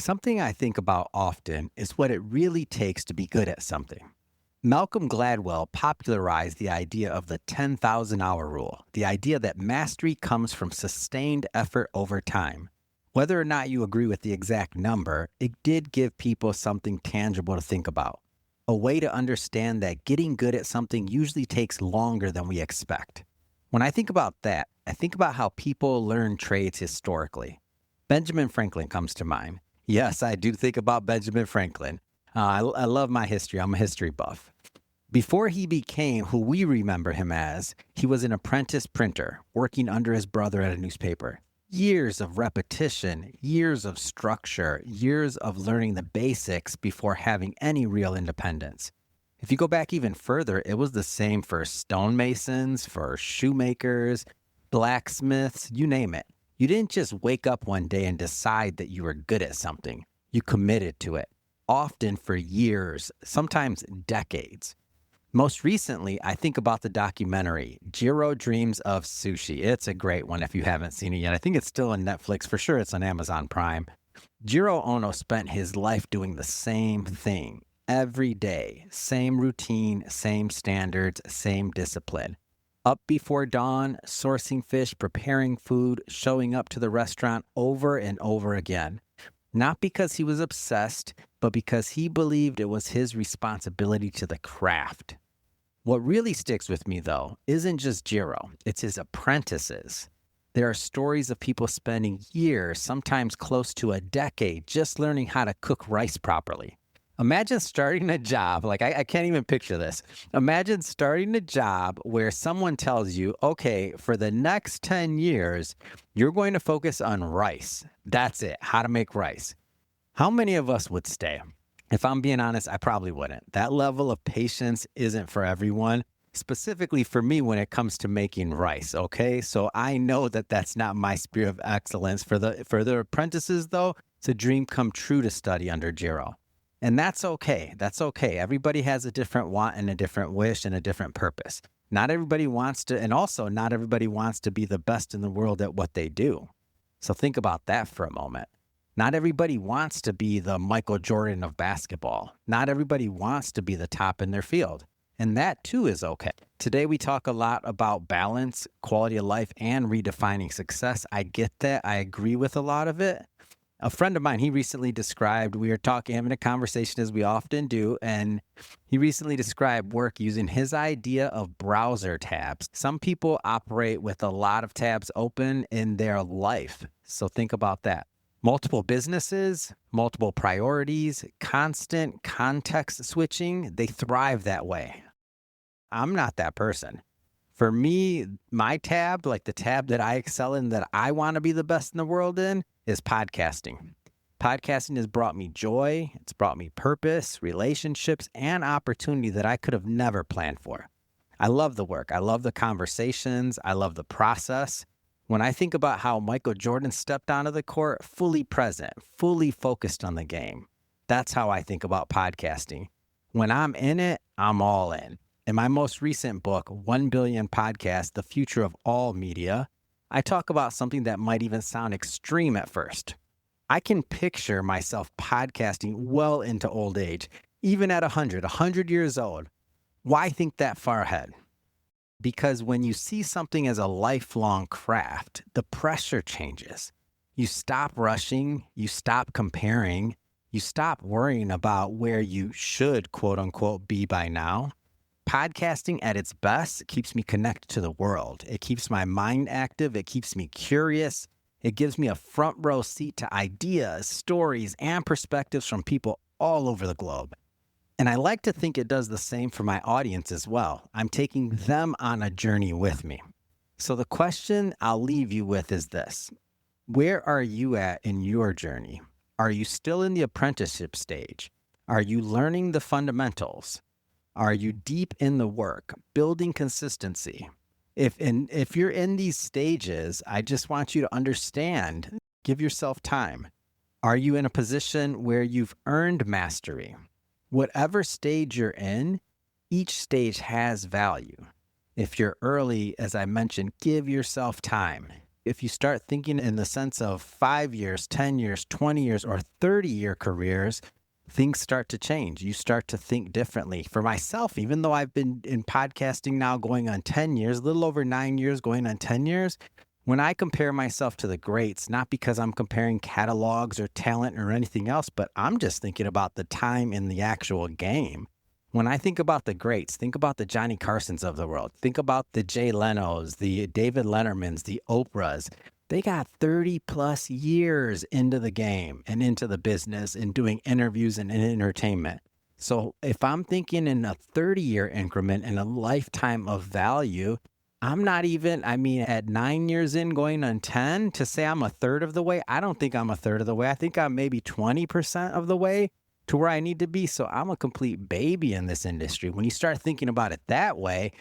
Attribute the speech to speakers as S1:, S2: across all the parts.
S1: Something I think about often is what it really takes to be good at something. Malcolm Gladwell popularized the idea of the 10,000 hour rule, the idea that mastery comes from sustained effort over time. Whether or not you agree with the exact number, it did give people something tangible to think about. A way to understand that getting good at something usually takes longer than we expect. When I think about that, I think about how people learn trades historically. Benjamin Franklin comes to mind. Yes, I do think about Benjamin Franklin. I love my history. I'm a history buff. Before he became who we remember him as, he was an apprentice printer working under his brother at a newspaper. Years of repetition, years of structure, years of learning the basics before having any real independence. If you go back even further, it was the same for stonemasons, for shoemakers, blacksmiths, you name it. You didn't just wake up one day and decide that you were good at something. You committed to it, often for years, sometimes decades. Most recently, I think about the documentary, Jiro Dreams of Sushi. It's a great one if you haven't seen it yet. I think it's still on Netflix. For sure, it's on Amazon Prime. Jiro Ono spent his life doing the same thing every day. Same routine, same standards, same discipline. Up before dawn, sourcing fish, preparing food, showing up to the restaurant over and over again. Not because he was obsessed, but because he believed it was his responsibility to the craft. What really sticks with me, though, isn't just Jiro, it's his apprentices. There are stories of people spending years, sometimes close to a decade, just learning how to cook rice properly. Imagine starting a job, I can't even picture this. Imagine starting a job where someone tells you, okay, for the next 10 years, you're going to focus on rice. That's it, how to make rice. How many of us would stay? If I'm being honest, I probably wouldn't. That level of patience isn't for everyone, specifically for me when it comes to making rice, okay? So I know that that's not my sphere of excellence. For the apprentices, though, it's a dream come true to study under Jiro. And that's okay. That's okay. Everybody has a different want and a different wish and a different purpose. Not everybody wants to, and also not everybody wants to be the best in the world at what they do. So think about that for a moment. Not everybody wants to be the Michael Jordan of basketball. Not everybody wants to be the top in their field. And that too is okay. Today we talk a lot about balance, quality of life, and redefining success. I get that. I agree with a lot of it. A friend of mine, he recently described, we were having a conversation as we often do, and he recently described work using his idea of browser tabs. Some people operate with a lot of tabs open in their life. So think about that. Multiple businesses, multiple priorities, constant context switching, they thrive that way. I'm not that person. For me, my tab, like the tab that I excel in, that I want to be the best in the world in, is podcasting. Podcasting has brought me joy. It's brought me purpose, relationships, and opportunity that I could have never planned for. I love the work. I love the conversations. I love the process. When I think about how Michael Jordan stepped onto the court, fully present, fully focused on the game, that's how I think about podcasting. When I'm in it, I'm all in. In my most recent book, 1 Billion Podcasts, The Future of All Media, I talk about something that might even sound extreme at first. I can picture myself podcasting well into old age, even at 100 years old. Why think that far ahead? Because when you see something as a lifelong craft, the pressure changes. You stop rushing, you stop comparing, you stop worrying about where you should, quote unquote, be by now. Podcasting at its best keeps me connected to the world. It keeps my mind active. It keeps me curious. It gives me a front row seat to ideas, stories, and perspectives from people all over the globe. And I like to think it does the same for my audience as well. I'm taking them on a journey with me. So the question I'll leave you with is this. Where are you at in your journey? Are you still in the apprenticeship stage? Are you learning the fundamentals? Are you deep in the work, building consistency? If you're in these stages, I just want you to understand, give yourself time. Are you in a position where you've earned mastery? Whatever stage you're in, each stage has value. If you're early, as I mentioned, give yourself time. If you start thinking in the sense of 5 years, 10 years, 20 years, or 30-year careers, things start to change. You start to think differently. For myself, even though I've been in podcasting now going on 10 years, a little over 9 years going on 10 years, when I compare myself to the greats, not because I'm comparing catalogs or talent or anything else, but I'm just thinking about the time in the actual game. When I think about the greats, think about the Johnny Carsons of the world. Think about the Jay Lenos, the David Lettermans, the Oprahs. They got 30 plus years into the game and into the business and doing interviews and entertainment. So if I'm thinking in a 30-year increment and a lifetime of value, I'm not even, at 9 years in going on 10 to say I'm a third of the way. I don't think I'm a third of the way. I think I'm maybe 20% of the way to where I need to be. So I'm a complete baby in this industry. When you start thinking about it that way,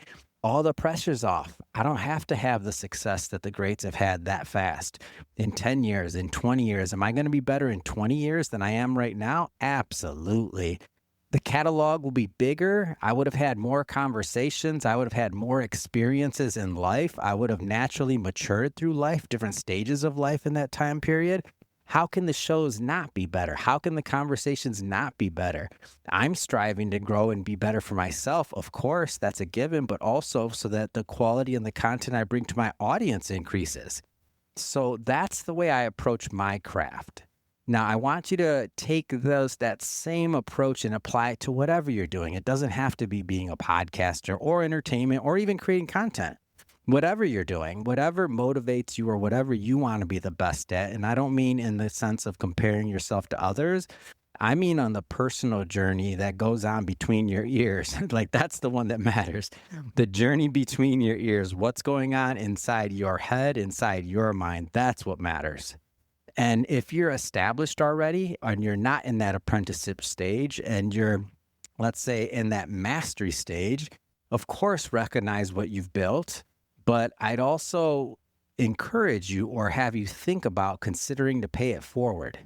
S1: all the pressure's off. I don't have to have the success that the greats have had that fast. In 10 years, in 20 years, am I going to be better in 20 years than I am right now? Absolutely. The catalog will be bigger. I would have had more conversations. I would have had more experiences in life. I would have naturally matured through life, different stages of life in that time period. How can the shows not be better? How can the conversations not be better? I'm striving to grow and be better for myself. Of course, that's a given, but also so that the quality and the content I bring to my audience increases. So that's the way I approach my craft. Now, I want you to take that same approach and apply it to whatever you're doing. It doesn't have to be being a podcaster or entertainment or even creating content. Whatever you're doing, whatever motivates you or whatever you want to be the best at. And I don't mean in the sense of comparing yourself to others. I mean on the personal journey that goes on between your ears. Like that's the one that matters. The journey between your ears, what's going on inside your head, inside your mind, that's what matters. And if you're established already and you're not in that apprenticeship stage and you're, let's say, in that mastery stage, of course, recognize what you've built. But I'd also encourage you or have you think about considering to pay it forward.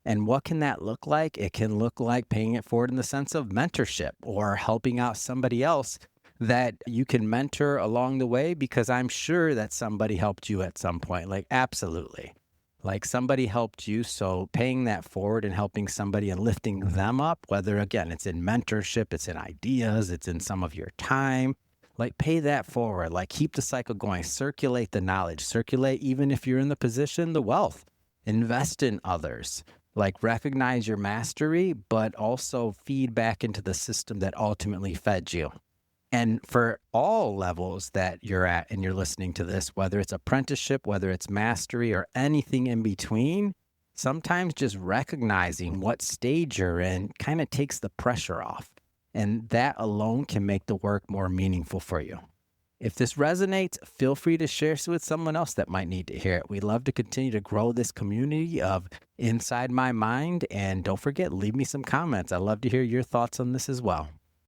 S1: And what can that look like? It can look like paying it forward in the sense of mentorship or helping out somebody else that you can mentor along the way, because I'm sure that somebody helped you at some point. Like, absolutely. Like somebody helped you. So paying that forward and helping somebody and lifting them up, whether, again, it's in mentorship, it's in ideas, it's in some of your time. Like pay that forward, like keep the cycle going, circulate the knowledge, circulate, even if you're in the position, the wealth, invest in others, like recognize your mastery, but also feed back into the system that ultimately fed you. And for all levels that you're at and you're listening to this, whether it's apprenticeship, whether it's mastery or anything in between, sometimes just recognizing what stage you're in kind of takes the pressure off. And that alone can make the work more meaningful for you. If this resonates, feel free to share this with someone else that might need to hear it. We'd love to continue to grow this community of Inside My Mind. And don't forget, leave me some comments. I'd love to hear your thoughts on this as well.